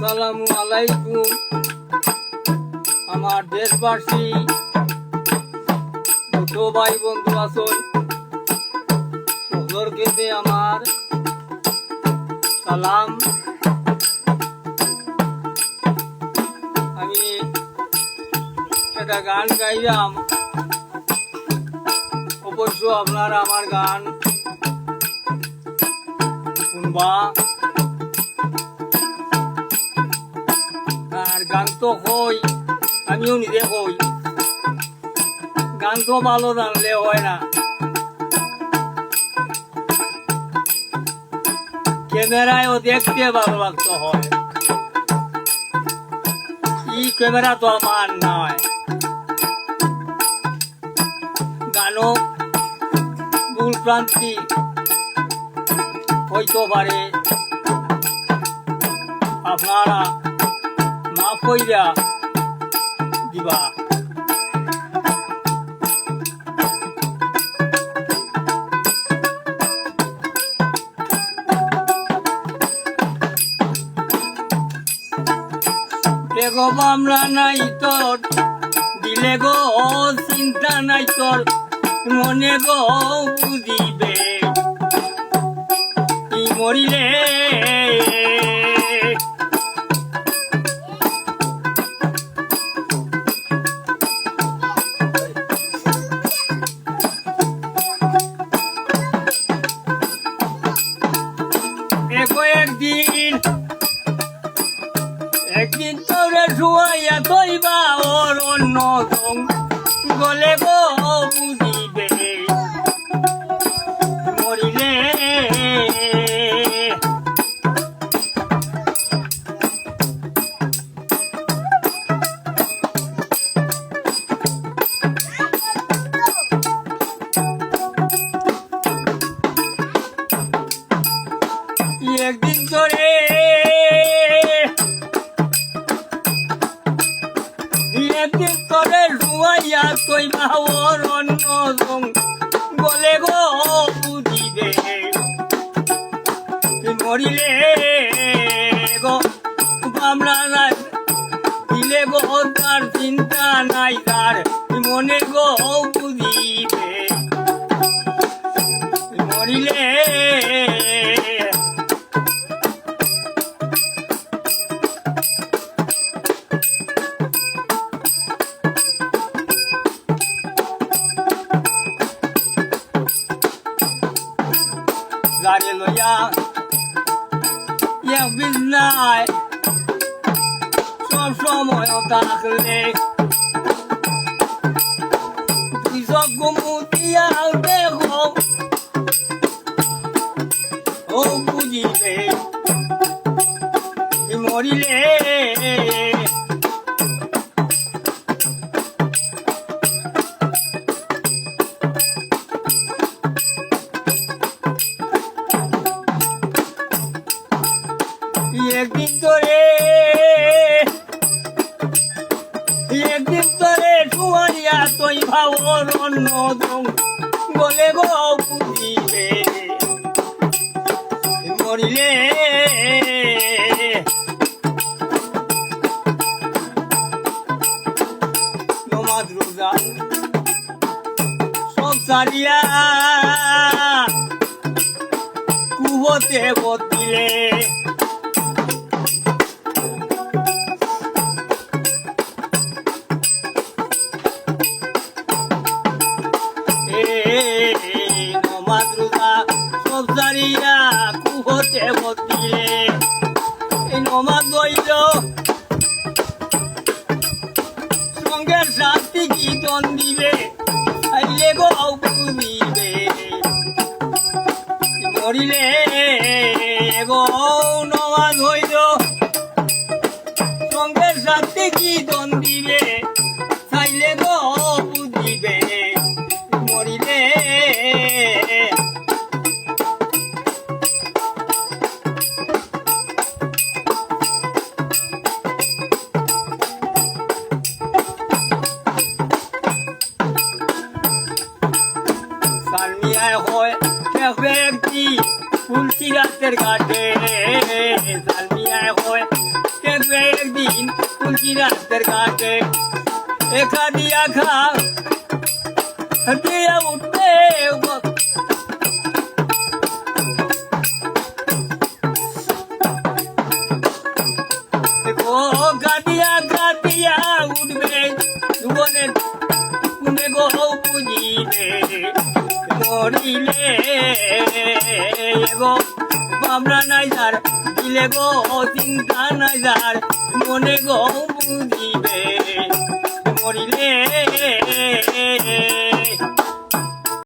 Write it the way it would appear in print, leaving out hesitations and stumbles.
আসসালামু আলাইকুম আমার দেশবাসী ছোট ভাই বন্ধু আসল সদরকে আমার সালাম। আমি একটা গান গাইলাম, অবশ্য আপনারা আমার গান শুনবা। আর গান তো হই, আমিও নিজে হই, গান তো ভালো জানলে হয় না, ক্যামেরায়ও দেখতে ভালো লাগতে হয়। এই ক্যামেরা তো আমার নয়, গানও ভুল প্রান্তি হইতে পারে, আপনারা মাফ কইরা দিবা। দেখো আমরা নাই তোর দিলে গো চিন্তা নাই তোর মনে গো বুঝিবে মরিলে একদিন তোরে শুয়াইয়া তৈবা ওর অন্য গলে গো বুঝিবে মরিলে একদিন তোরে একদিন তোরে শুয়াইয়া কইবা ওর অন্য বলে গো বুঝিবে মরিলে গো আমরা নাই দিলে গো তার চিন্তা নাই তার মনে গো বুঝিবে মরিলে গাড়ি লইয়া এক বিছনায় সব সময় থাকলে তুই সব ঘুমুতিয়া দেখো ও বুঝিলে মরিলে একদিন তোরে শুয়াইয়া তুই ভাবর অন্য বলে গো বুঝিবে মরিলে নমাজ রোজা সব সারিয়া কুবতে বদলে নমাজ রোজা সব সারিয়া কুবতে বদলে এই নমাজ হইল সঙ্গের শান্তি কীর্তন দিবে আইলে গো বুঝিবে মরিলে গো নমাজ হইল সঙ্গের শান্তি কীর্তন দিবে চাইলে গো বুঝিবে মরিলে সালমিয়ায় হয় ব্যক্তি তুলসী গাছের ঘাটে সালমিয়ায় হয় রাতের ঘাটে একা দিয়া খা দিয়া উঠতে ও গাদিয়া গাদিয়া উঠবে জীবনের কোনে গো বুঝিবে মরিলে গো ভাবনা নাই যার দিলে গো চিন্তা নাই যার মনে গো বুঝিবে মরিলে